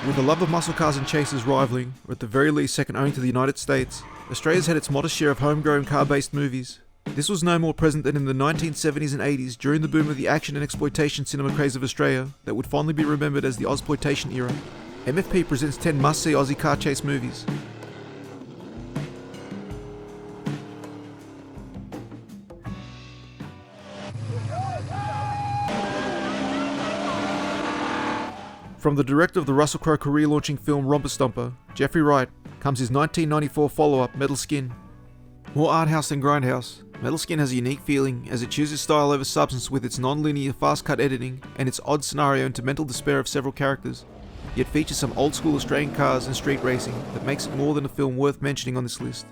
With the love of muscle cars and chases rivaling, or at the very least second only to the United States, Australia's had its modest share of homegrown car-based movies. This was no more present than in the 1970s and 80s during the boom of the action and exploitation cinema craze of Australia that would fondly be remembered as the Ozploitation era. MFP presents 10 must-see Aussie car chase movies. From the director of the Russell Crowe career-launching film Romper Stomper, Jeffrey Wright, comes his 1994 follow-up, Metal Skin. More art house than grindhouse, Metal Skin has a unique feeling as it chooses style over substance with its non-linear fast-cut editing and its odd scenario into mental despair of several characters, yet features some old-school Australian cars and street racing that makes it more than a film worth mentioning on this list.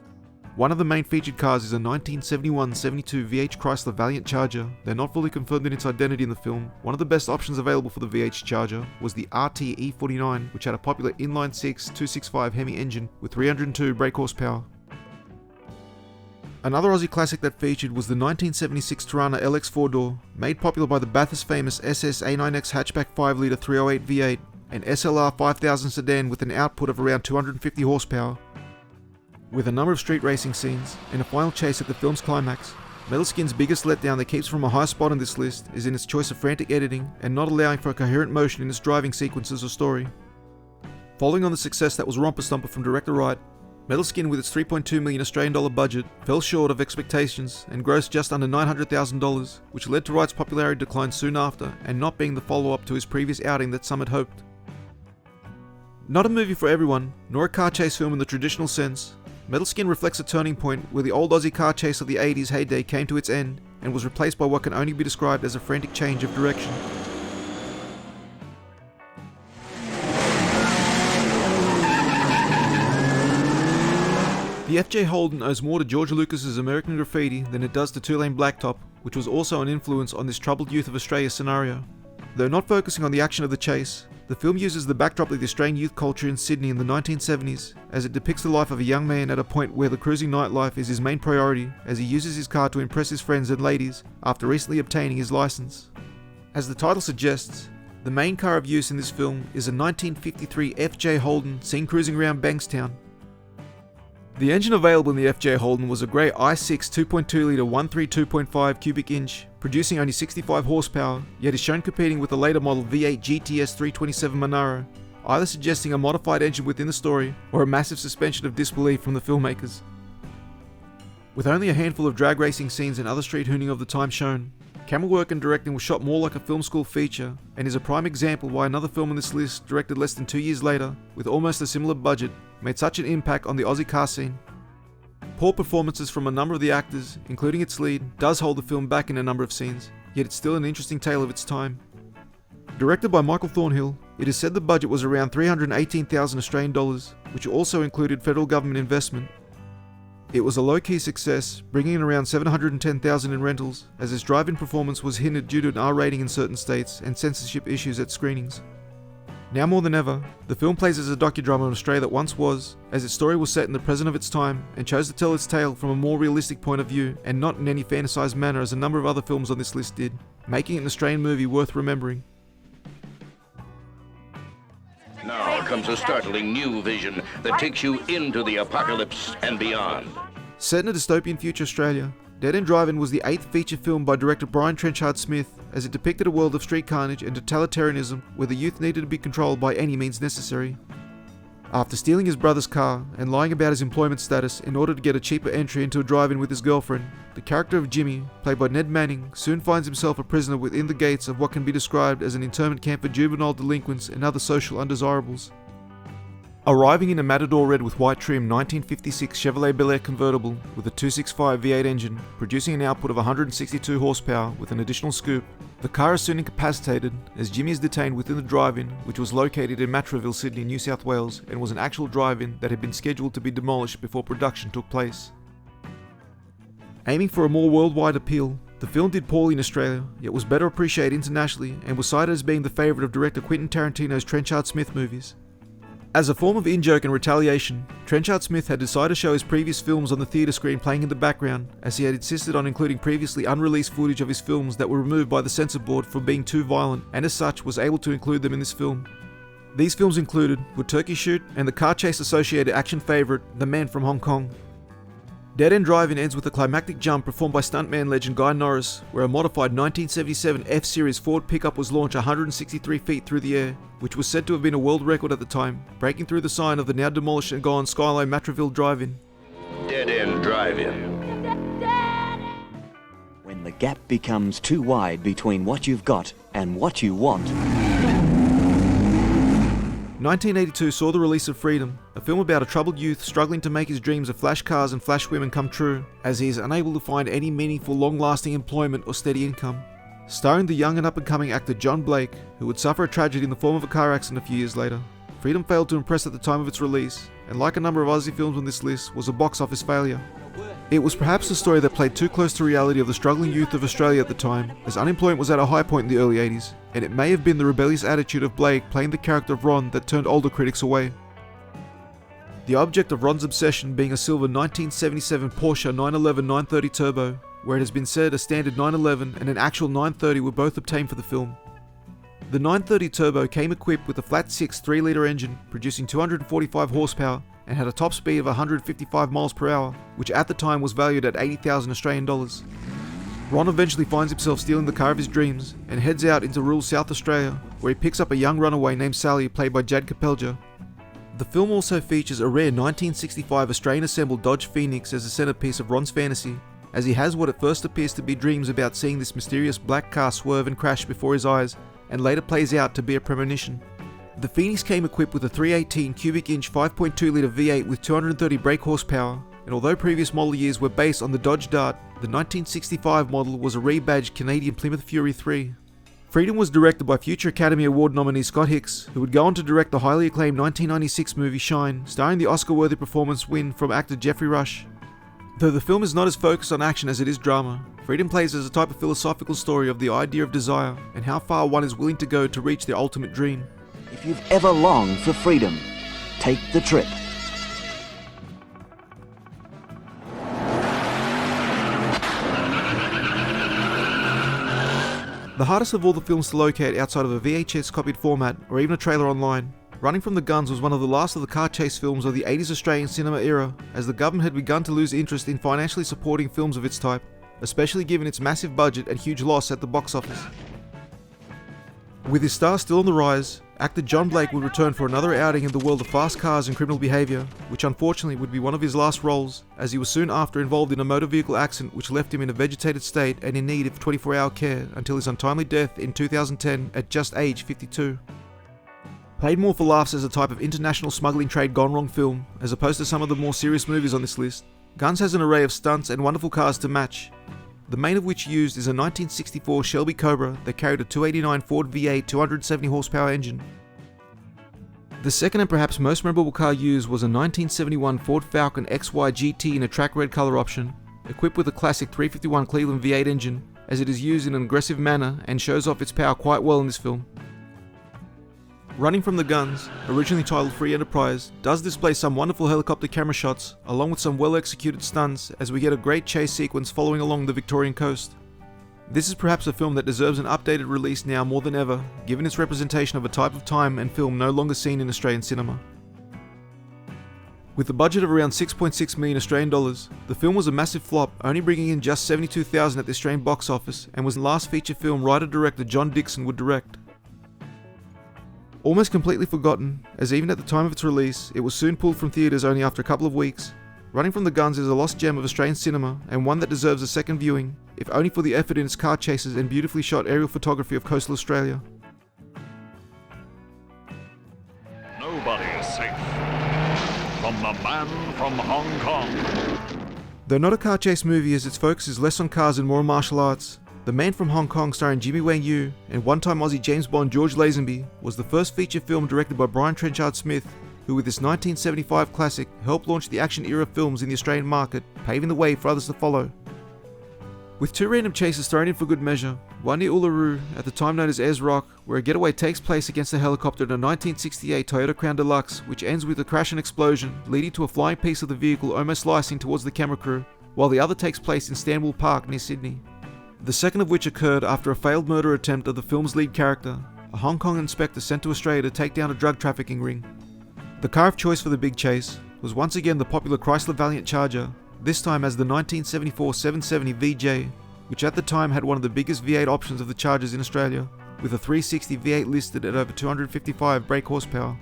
One of the main featured cars is a 1971-72 VH Chrysler Valiant Charger. They're not fully confirmed in its identity in the film. One of the best options available for the VH Charger was the RT E49, which had a popular inline-six 265 Hemi engine with 302 brake horsepower. Another Aussie classic that featured was the 1976 Tirana LX 4-door, made popular by the Bathurst famous SS A9X hatchback 5-litre 308 V8, an SLR 5000 sedan with an output of around 250 horsepower. With a number of street racing scenes and a final chase at the film's climax, Metal Skin's biggest letdown that keeps from a high spot on this list is in its choice of frantic editing and not allowing for a coherent motion in its driving sequences or story. Following on the success that was Romper Stomper from director Wright, Metal Skin with its $3.2 million Australian dollar budget fell short of expectations and grossed just under $900,000, which led to Wright's popularity decline soon after and not being the follow-up to his previous outing that some had hoped. Not a movie for everyone, nor a car chase film in the traditional sense, Metal Skin reflects a turning point where the old Aussie car chase of the 80s heyday came to its end and was replaced by what can only be described as a frantic change of direction. The FJ Holden owes more to George Lucas's American Graffiti than it does to Two-Lane Blacktop, which was also an influence on this troubled youth of Australia scenario. Though not focusing on the action of the chase, the film uses the backdrop of the Australian youth culture in Sydney in the 1970s, as it depicts the life of a young man at a point where the cruising nightlife is his main priority as he uses his car to impress his friends and ladies after recently obtaining his license. As the title suggests, the main car of use in this film is a 1953 FJ Holden seen cruising around Bankstown. The engine available in the FJ Holden was a grey i6 2.2 litre 132.5 cubic inch, producing only 65 horsepower, yet is shown competing with the later model V8 GTS 327 Monaro, either suggesting a modified engine within the story or a massive suspension of disbelief from the filmmakers. With only a handful of drag racing scenes and other street hooning of the time shown, camera work and directing was shot more like a film school feature and is a prime example why another film on this list, directed less than 2 years later, with almost a similar budget, made such an impact on the Aussie car scene. Poor performances from a number of the actors, including its lead, does hold the film back in a number of scenes, yet it's still an interesting tale of its time. Directed by Michael Thornhill, it is said the budget was around 318,000 Australian dollars, which also included federal government investment. It was a low-key success, bringing in around 710,000 in rentals, as its drive-in performance was hindered due to an R rating in certain states and censorship issues at screenings. Now more than ever, the film plays as a docudrama on Australia that once was, as its story was set in the present of its time and chose to tell its tale from a more realistic point of view and not in any fantasized manner as a number of other films on this list did, making it an Australian movie worth remembering. Now comes a startling new vision that takes you into the apocalypse and beyond. Set in a dystopian future Australia, Dead End Drive-In was the 8th feature film by director Brian Trenchard Smith, as it depicted a world of street carnage and totalitarianism where the youth needed to be controlled by any means necessary. After stealing his brother's car and lying about his employment status in order to get a cheaper entry into a drive-in with his girlfriend, the character of Jimmy, played by Ned Manning, soon finds himself a prisoner within the gates of what can be described as an internment camp for juvenile delinquents and other social undesirables. Arriving in a Matador red with white trim 1956 Chevrolet Bel Air convertible with a 265 V8 engine, producing an output of 162 horsepower with an additional scoop, the car is soon incapacitated as Jimmy is detained within the drive-in, which was located in Matraville, Sydney, New South Wales, and was an actual drive-in that had been scheduled to be demolished before production took place. Aiming for a more worldwide appeal, the film did poorly in Australia, yet was better appreciated internationally and was cited as being the favourite of director Quentin Tarantino's Trenchard Smith movies. As a form of in-joke and retaliation, Trenchard Smith had decided to show his previous films on the theatre screen playing in the background, as he had insisted on including previously unreleased footage of his films that were removed by the censor board for being too violent, and as such was able to include them in this film. These films included Would Turkey Shoot and the car chase associated action favourite, The Man from Hong Kong. Dead End Drive-In ends with a climactic jump performed by stuntman legend Guy Norris, where a modified 1977 F-Series Ford pickup was launched 163 feet through the air, which was said to have been a world record at the time, breaking through the sign of the now demolished and gone Skyline Matraville Drive-In. Dead End Drive-In. When the gap becomes too wide between what you've got and what you want. 1982 saw the release of Freedom, a film about a troubled youth struggling to make his dreams of flash cars and flash women come true, as he is unable to find any meaningful long-lasting employment or steady income. Starring the young and up-and-coming actor John Blake, who would suffer a tragedy in the form of a car accident a few years later. Freedom failed to impress at the time of its release, and like a number of Aussie films on this list, was a box office failure. It was perhaps a story that played too close to reality of the struggling youth of Australia at the time, as unemployment was at a high point in the early 80s, and it may have been the rebellious attitude of Blake playing the character of Ron that turned older critics away. The object of Ron's obsession being a silver 1977 Porsche 911 930 Turbo, where it has been said a standard 911 and an actual 930 were both obtained for the film. The 930 Turbo came equipped with a flat-six 3-litre engine, producing 245 horsepower, and had a top speed of 155 miles per hour, which at the time was valued at 80,000 Australian dollars. Ron eventually finds himself stealing the car of his dreams and heads out into rural South Australia, where he picks up a young runaway named Sally, played by Jad Capelja. The film also features a rare 1965 Australian assembled Dodge Phoenix as the centerpiece of Ron's fantasy, as he has what at first appears to be dreams about seeing this mysterious black car swerve and crash before his eyes, and later plays out to be a premonition. The Phoenix came equipped with a 318 cubic inch 5.2 litre V8 with 230 brake horsepower, and although previous model years were based on the Dodge Dart, the 1965 model was a rebadged Canadian Plymouth Fury 3. Freedom was directed by future Academy Award nominee Scott Hicks, who would go on to direct the highly acclaimed 1996 movie Shine, starring the Oscar-worthy performance win from actor Jeffrey Rush. Though the film is not as focused on action as it is drama, Freedom plays as a type of philosophical story of the idea of desire and how far one is willing to go to reach their ultimate dream. If you've ever longed for freedom, take the trip. The hardest of all the films to locate outside of a VHS copied format or even a trailer online, Running from the Guns was one of the last of the car chase films of the 80s Australian cinema era, as the government had begun to lose interest in financially supporting films of its type, especially given its massive budget and huge loss at the box office. With his star still on the rise, actor John Blake would return for another outing in the world of fast cars and criminal behaviour, which unfortunately would be one of his last roles, as he was soon after involved in a motor vehicle accident which left him in a vegetated state and in need of 24-hour care until his untimely death in 2010 at just age 52. Played more for laughs as a type of international smuggling trade gone wrong film, as opposed to some of the more serious movies on this list, Guns has an array of stunts and wonderful cars to match, the main of which used is a 1964 Shelby Cobra that carried a 289 Ford V8 270 horsepower engine. The second and perhaps most memorable car used was a 1971 Ford Falcon XY GT in a track red colour option, equipped with a classic 351 Cleveland V8 engine, as it is used in an aggressive manner and shows off its power quite well in this film. Running from the Guns, originally titled Free Enterprise, does display some wonderful helicopter camera shots, along with some well executed stunts, as we get a great chase sequence following along the Victorian coast. This is perhaps a film that deserves an updated release now more than ever, given its representation of a type of time and film no longer seen in Australian cinema. With a budget of around 6.6 million Australian dollars, the film was a massive flop, only bringing in just 72,000 at the Australian box office, and was the last feature film writer-director John Dixon would direct. Almost completely forgotten, as even at the time of its release, it was soon pulled from theatres only after a couple of weeks. Running from the Guns is a lost gem of Australian cinema, and one that deserves a second viewing, if only for the effort in its car chases and beautifully shot aerial photography of coastal Australia. Nobody is safe from the man from Hong Kong. Though not a car chase movie, as its focus is less on cars and more on martial arts, The Man from Hong Kong, starring Jimmy Wang Yu and one-time Aussie James Bond George Lazenby, was the first feature film directed by Brian Trenchard Smith, who with this 1975 classic helped launch the action era films in the Australian market, paving the way for others to follow. With two random chases thrown in for good measure, one near Uluru, at the time known as Ayers Rock, where a getaway takes place against a helicopter in a 1968 Toyota Crown Deluxe, which ends with a crash and explosion, leading to a flying piece of the vehicle almost slicing towards the camera crew, while the other takes place in Stanwell Park near Sydney. The second of which occurred after a failed murder attempt of the film's lead character, a Hong Kong inspector sent to Australia to take down a drug trafficking ring. The car of choice for the big chase was once again the popular Chrysler Valiant Charger, this time as the 1974 770 VJ, which at the time had one of the biggest V8 options of the Chargers in Australia, with a 360 V8 listed at over 255 brake horsepower.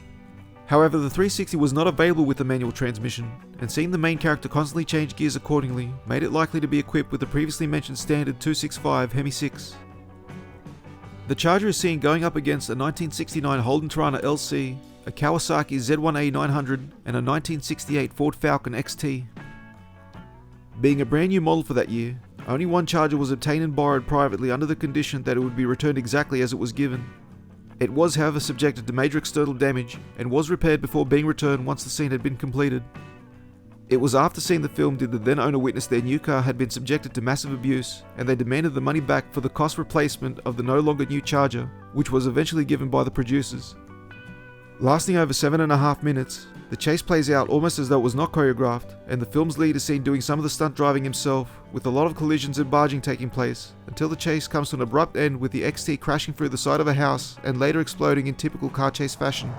However, the 360 was not available with the manual transmission, and seeing the main character constantly change gears accordingly made it likely to be equipped with the previously mentioned standard 265 Hemi 6. The Charger is seen going up against a 1969 Holden Torana LC, a Kawasaki Z1A 900, and a 1968 Ford Falcon XT. Being a brand new model for that year, only one Charger was obtained and borrowed privately under the condition that it would be returned exactly as it was given. It was, however, subjected to major external damage and was repaired before being returned once the scene had been completed. It was after seeing the film did the then owner witness their new car had been subjected to massive abuse, and they demanded the money back for the cost replacement of the no longer new Charger, which was eventually given by the producers. Lasting over 7.5 minutes, the chase plays out almost as though it was not choreographed, and the film's lead is seen doing some of the stunt driving himself, with a lot of collisions and barging taking place, until the chase comes to an abrupt end with the XT crashing through the side of a house and later exploding in typical car chase fashion.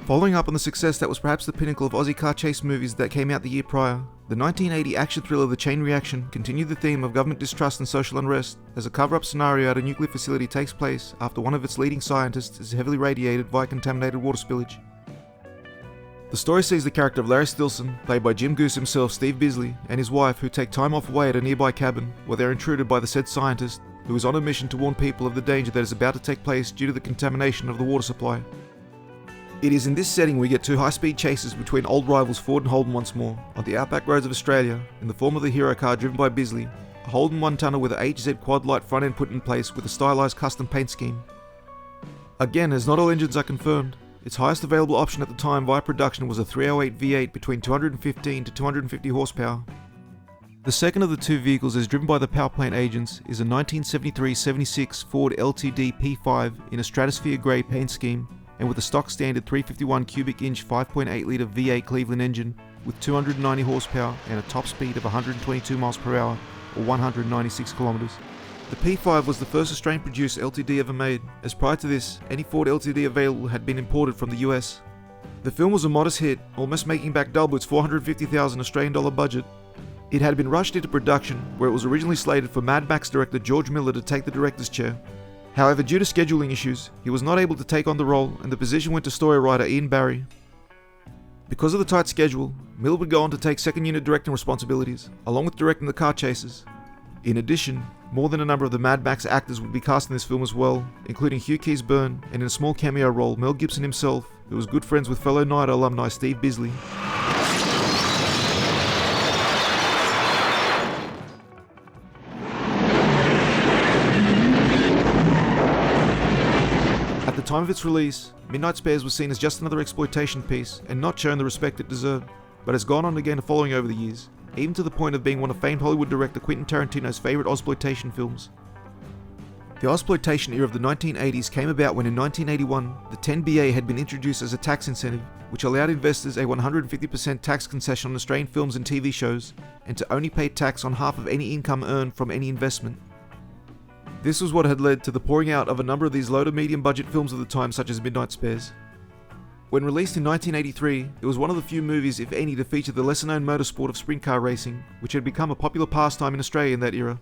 Following up on the success that was perhaps the pinnacle of Aussie Car Chase Movies that came out the year prior, the 1980 action thriller The Chain Reaction continued the theme of government distrust and social unrest as a cover-up scenario at a nuclear facility takes place after one of its leading scientists is heavily radiated via contaminated water spillage. The story sees the character of Larry Stilson, played by Jim Goose himself, Steve Bisley, and his wife, who take time off away at a nearby cabin where they are intruded by the said scientist, who is on a mission to warn people of the danger that is about to take place due to the contamination of the water supply. It is in this setting we get two high-speed chases between old rivals Ford and Holden once more, on the outback roads of Australia, in the form of the hero car driven by Bisley, a Holden 1-tonner with a HZ quad light front end put in place with a stylized custom paint scheme. Again, as not all engines are confirmed, its highest available option at the time via production was a 308 V8 between 215 to 250 horsepower. The second of the two vehicles as driven by the power plant agents is a 1973-76 Ford LTD P5 in a Stratosphere grey paint scheme, and with a stock standard 351 cubic inch 5.8 litre V8 Cleveland engine with 290 horsepower and a top speed of 122 miles per hour or 196 kilometers. The P5 was the first Australian produced LTD ever made, as prior to this, any Ford LTD available had been imported from the US. The film was a modest hit, almost making back double its $450,000 Australian dollar budget. It had been rushed into production, where it was originally slated for Mad Max director George Miller to take the director's chair. However, due to scheduling issues, he was not able to take on the role and the position went to story writer Ian Barry. Because of the tight schedule, Miller would go on to take second unit directing responsibilities, along with directing the car chases. In addition, more than a number of the Mad Max actors would be cast in this film as well, including Hugh Keys-Byrne, and in a small cameo role, Mel Gibson himself, who was good friends with fellow Night alumni Steve Bisley. At the time of its release, Midnight Spares was seen as just another exploitation piece and not shown the respect it deserved, but has gone on to gain a following over the years, even to the point of being one of famed Hollywood director Quentin Tarantino's favourite Ozploitation films. The Ozploitation era of the 1980s came about when in 1981, the 10BA had been introduced as a tax incentive, which allowed investors a 150% tax concession on Australian films and TV shows, and to only pay tax on half of any income earned from any investment. This was what had led to the pouring out of a number of these low to medium budget films of the time, such as Midnight Spares. When released in 1983, it was one of the few movies, if any, to feature the lesser known motorsport of sprint car racing, which had become a popular pastime in Australia in that era.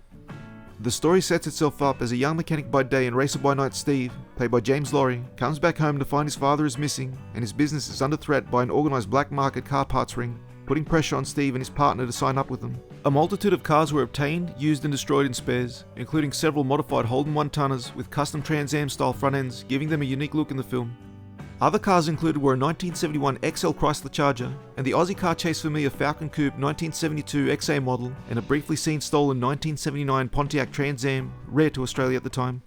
The story sets itself up as a young mechanic by day and racer by night Steve, played by James Laurie, comes back home to find his father is missing and his business is under threat by an organised black market car parts ring, putting pressure on Steve and his partner to sign up with them. A multitude of cars were obtained, used and destroyed in spares, including several modified Holden 1-tonners with custom Trans Am style front ends, giving them a unique look in the film. Other cars included were a 1971 XL Chrysler Charger and the Aussie Car Chase familiar Falcon Coupe 1972 XA model and a briefly seen stolen 1979 Pontiac Trans Am, rare to Australia at the time.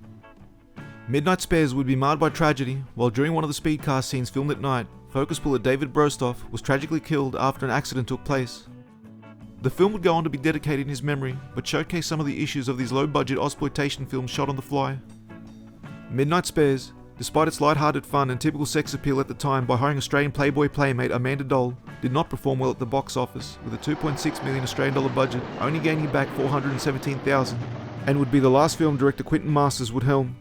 Midnight Spares would be marred by tragedy, while during one of the speed car scenes filmed at night, focus puller David Brostoff was tragically killed after an accident took place. The film would go on to be dedicated in his memory, but showcase some of the issues of these low-budget Ozploitation films shot on the fly. Midnight Spares, despite its light-hearted fun and typical sex appeal at the time by hiring Australian Playboy playmate Amanda Dole, did not perform well at the box office, with a $2.6 million Australian dollar budget, only gaining back $417,000, and would be the last film director Quentin Masters would helm.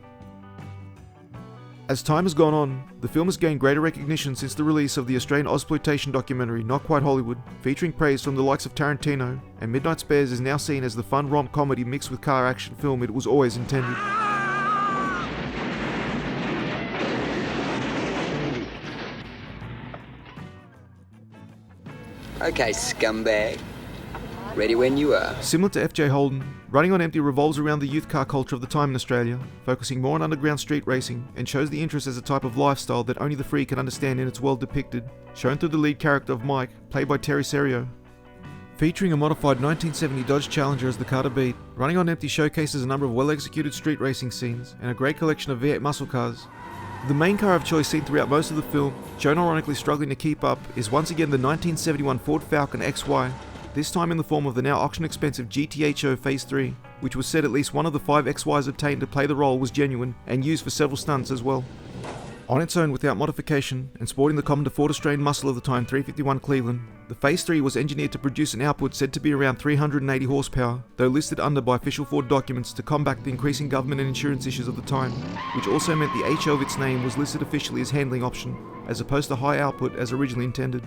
As time has gone on, the film has gained greater recognition since the release of the Australian Ozploitation documentary Not Quite Hollywood, featuring praise from the likes of Tarantino, and Midnight Spares is now seen as the fun romp comedy mixed with car action film it was always intended. Okay, scumbag. Ready when you are. Similar to FJ Holden, Running on Empty revolves around the youth car culture of the time in Australia, focusing more on underground street racing, and shows the interest as a type of lifestyle that only the free can understand in its world depicted, shown through the lead character of Mike, played by Terry Serio. Featuring a modified 1970 Dodge Challenger as the car to beat, Running on Empty showcases a number of well-executed street racing scenes, and a great collection of V8 muscle cars. The main car of choice seen throughout most of the film, shown ironically struggling to keep up, is once again the 1971 Ford Falcon XY, this time in the form of the now auction expensive GTHO Phase 3, which was said at least one of the 5 XYs obtained to play the role was genuine and used for several stunts as well. On its own without modification, and sporting the common to Ford Australian muscle of the time 351 Cleveland, the Phase 3 was engineered to produce an output said to be around 380 horsepower, though listed under by official Ford documents to combat the increasing government and insurance issues of the time, which also meant the HO of its name was listed officially as handling option, as opposed to high output as originally intended.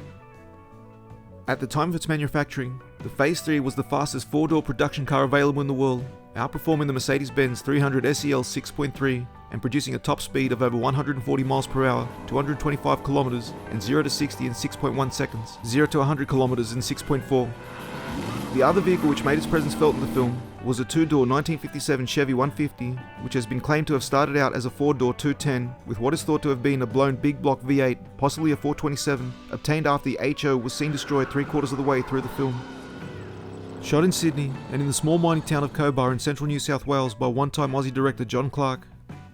At the time of its manufacturing, the Phase 3 was the fastest 4-door production car available in the world, outperforming the Mercedes-Benz 300 SEL 6.3 and producing a top speed of over 140 miles per hour, 225 kilometers, and 0 to 60 in 6.1 seconds, 0 to 100 kilometers in 6.4. The other vehicle which made its presence felt in the film was a 2-door 1957 Chevy 150, which has been claimed to have started out as a 4-door 210 with what is thought to have been a blown big block V8, possibly a 427, obtained after the HO was seen destroyed 3/4 of the way through the film. Shot in Sydney and in the small mining town of Cobar in central New South Wales by one-time Aussie director John Clark,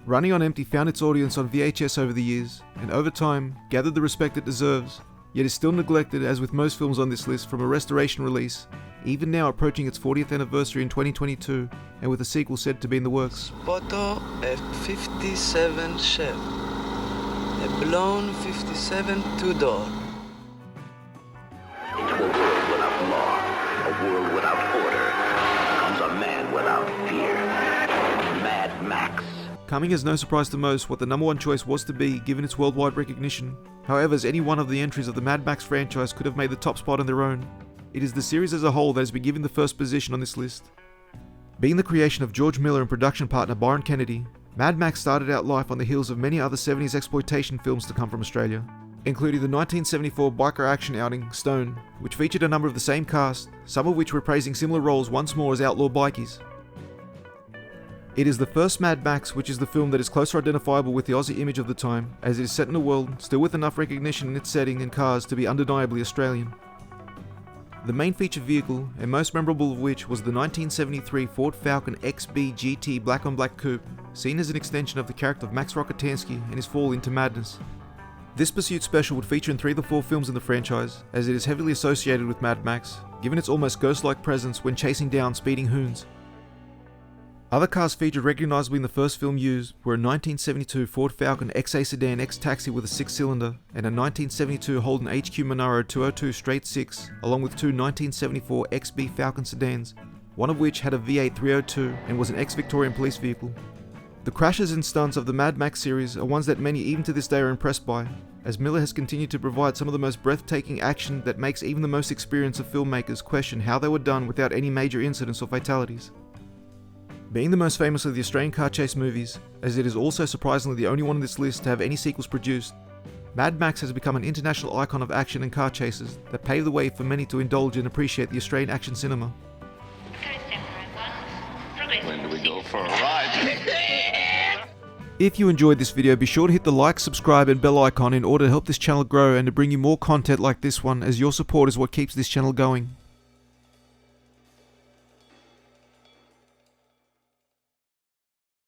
Running on Empty found its audience on VHS over the years, and over time gathered the respect it deserves, yet is still neglected as with most films on this list from a restoration release, even now approaching its 40th anniversary in 2022, and with a sequel said to be in the works. Photo a 57 Chevy, a blown 57 2-door. Into a world without law, a world without order, comes a man without fear. Mad Max. Coming as no surprise to most what the number one choice was to be given its worldwide recognition. However, as any one of the entries of the Mad Max franchise could have made the top spot on their own, it is the series as a whole that has been given the first position on this list. Being the creation of George Miller and production partner Byron Kennedy, Mad Max started out life on the heels of many other 70s exploitation films to come from Australia, including the 1974 biker action outing Stone, which featured a number of the same cast, some of which reprising similar roles once more as outlaw bikies. It is the first Mad Max which is the film that is closer identifiable with the Aussie image of the time, as it is set in a world still with enough recognition in its setting and cars to be undeniably Australian. The main feature vehicle, and most memorable of which was the 1973 Ford Falcon XB GT black on black coupe, seen as an extension of the character of Max Rokitansky and his fall into madness. This Pursuit Special would feature in 3 of the 4 films in the franchise, as it is heavily associated with Mad Max, given its almost ghost-like presence when chasing down speeding hoons. Other cars featured recognisably in the first film used were a 1972 Ford Falcon XA Sedan X-Taxi with a 6-cylinder and a 1972 Holden HQ Monaro 202 Straight 6, along with 2 1974 XB Falcon sedans, one of which had a V8 302 and was an ex-Victorian police vehicle. The crashes and stunts of the Mad Max series are ones that many even to this day are impressed by, as Miller has continued to provide some of the most breathtaking action that makes even the most experienced of filmmakers question how they were done without any major incidents or fatalities. Being the most famous of the Australian car chase movies, as it is also surprisingly the only one on this list to have any sequels produced, Mad Max has become an international icon of action and car chases that paved the way for many to indulge and appreciate the Australian action cinema. When do we go for a ride? If you enjoyed this video, be sure to hit the like, subscribe and bell icon in order to help this channel grow and to bring you more content like this one, as your support is what keeps this channel going.